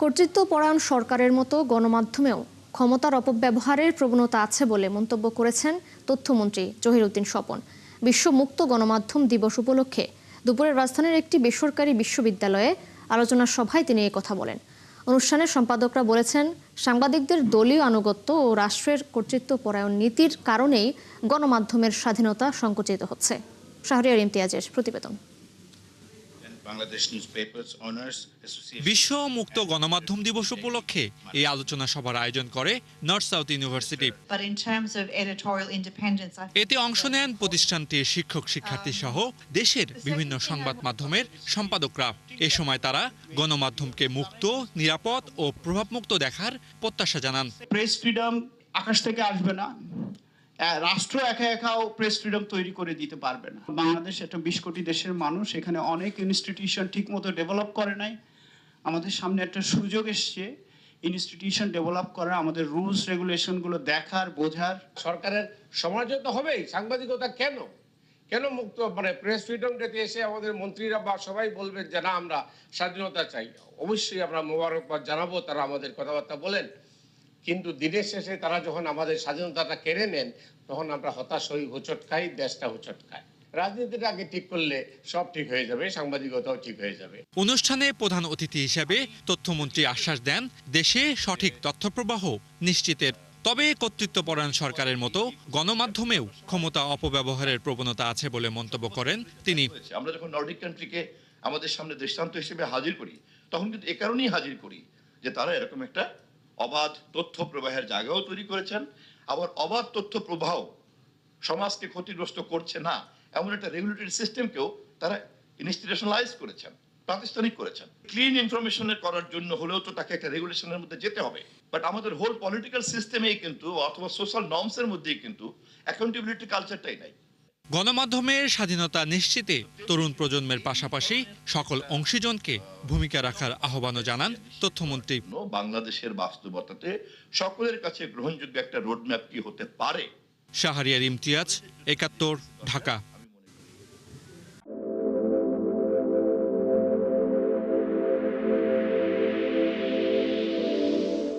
কর্তৃত্বপরায়ণ সরকারের মতো গণমাধ্যমেও ক্ষমতার অপব্যবহারের প্রবণতা আছে বলে মন্তব্য করেছেন তথ্যমন্ত্রী জহিরুদ্দিন স্বপন। বিশ্ব মুক্ত গণমাধ্যম দিবস উপলক্ষে দুপুরে রাজধানীর একটি বেসরকারি বিশ্ববিদ্যালয়ে আলোচনা সভায় তিনি এই কথা বলেন। অনুষ্ঠানে সম্পাদকরা বলেছেন, সাংবাদিকদের দলীয় আনুগত্য ও রাষ্ট্রের কর্তৃত্বপরায়ণ নীতির কারণেই গণমাধ্যমের স্বাধীনতা সংকুচিত হচ্ছে। শাহরিয়ার ইমতিয়াজের প্রতিবেদন। বিশ্ব মুক্ত গণমাধ্যম দিবস উপলক্ষে এই আলোচনা সভার আয়োজন করে নর্থ সাউথ ইউনিভার্সিটি। এতে অংশ নেন প্রতিষ্ঠানটির শিক্ষক শিক্ষার্থী সহ দেশের বিভিন্ন সংবাদ মাধ্যমের সম্পাদকরা। এ সময় তারা গণমাধ্যমকে মুক্ত, নিরাপদ ও প্রভাবমুক্ত দেখার প্রত্যাশা জানান। প্রেস ফ্রিডম আকাশ থেকে আসবে না, রাষ্ট্র একা একাও প্রেস ফ্রিডম তৈরি করে দিতে পারবে না। বাংলাদেশ একটা 20 কোটি দেশের মানুষ, এখানে অনেক ইনস্টিটিউশন ঠিক মতো ডেভেলপ করে নাই। আমাদের সামনে একটা সুযোগ এসছে ইনস্টিটিউশন ডেভেলপ করার, আমাদের রুলস রেগুলেশনগুলো দেখার, বোঝার। সরকারের সমালোচনা হবেই। সাংবাদিকতা কেন মুক্ত, প্রেস ফ্রিডম ডেতে এসে আমাদের মন্ত্রীরা বা সবাই বলবে যে না, আমরা স্বাধীনতা চাই। অবশ্যই আমরা মোবারকবাদ জানাবো, তারা আমাদের কথাবার্তা বলেন। কিন্তু দিনের শেষে তারা যখন আমাদের স্বাধীনতাটা কেড়ে নেন, তখন আমরা হতাশ হই, হোঁচট খাই, দেশটা হোঁচট খায়। রাজনীতিটা আগে ঠিক করলে সব ঠিক হয়ে যাবে, সাংবাদিকতাও ঠিক হয়ে যাবে। অনুষ্ঠানে প্রধান অতিথি হিসেবে তথ্যমন্ত্রী আশ্বাস দেন দেশে সঠিক তথ্য প্রবাহ নিশ্চিতের। তবে কর্তৃত্বপরায়ণ সরকারের মতো গণমাধ্যমেও ক্ষমতা অপব্যবহারের প্রবণতা আছে বলে মন্তব্য করেন তিনি। আমরা যখন নর্ডিক কান্ট্রিকে আমাদের সামনে দৃষ্টান্ত হিসেবে হাজির করি, তখন কিন্তু এ কারণেই হাজির করি যে তারা এরকম একটা অবাধ তথ্য প্রবাহের জায়গাও তৈরি করেছেন, আবার অবাধ তথ্য প্রবাহ সমাজকে ক্ষতিগ্রস্ত করছে না এমন একটা রেগুলেটরি সিস্টেমকেও তারা ইনস্টিটিউশনালাইজ করেছেন, প্রাতিষ্ঠানিক করেছেন। ক্লিন ইনফরমেশনের করার জন্য হলেও তো তাকে একটা রেগুলেশনের মধ্যে যেতে হবে। বাট আমাদের হোল পলিটিক্যাল সিস্টেমেই কিন্তু অথবা সোশ্যাল নর্মসের মধ্যেই কিন্তু অ্যাকাউন্টেবিলিটি কালচারটাই নাই। গণমাধ্যমের স্বাধীনতা নিশ্চিতে তরুণ প্রজন্মের পাশাপাশি সকল অংশীজনকে ভূমিকা রাখার আহ্বানও জানান তথ্যমন্ত্রী। বাংলাদেশের বাস্তবতাতে সকলের কাছে গ্রহণযোগ্য একটা রোডম্যাপ কি হতে পারে। শাহরিয়ার ইমতিয়াজ, ৭১, ঢাকা।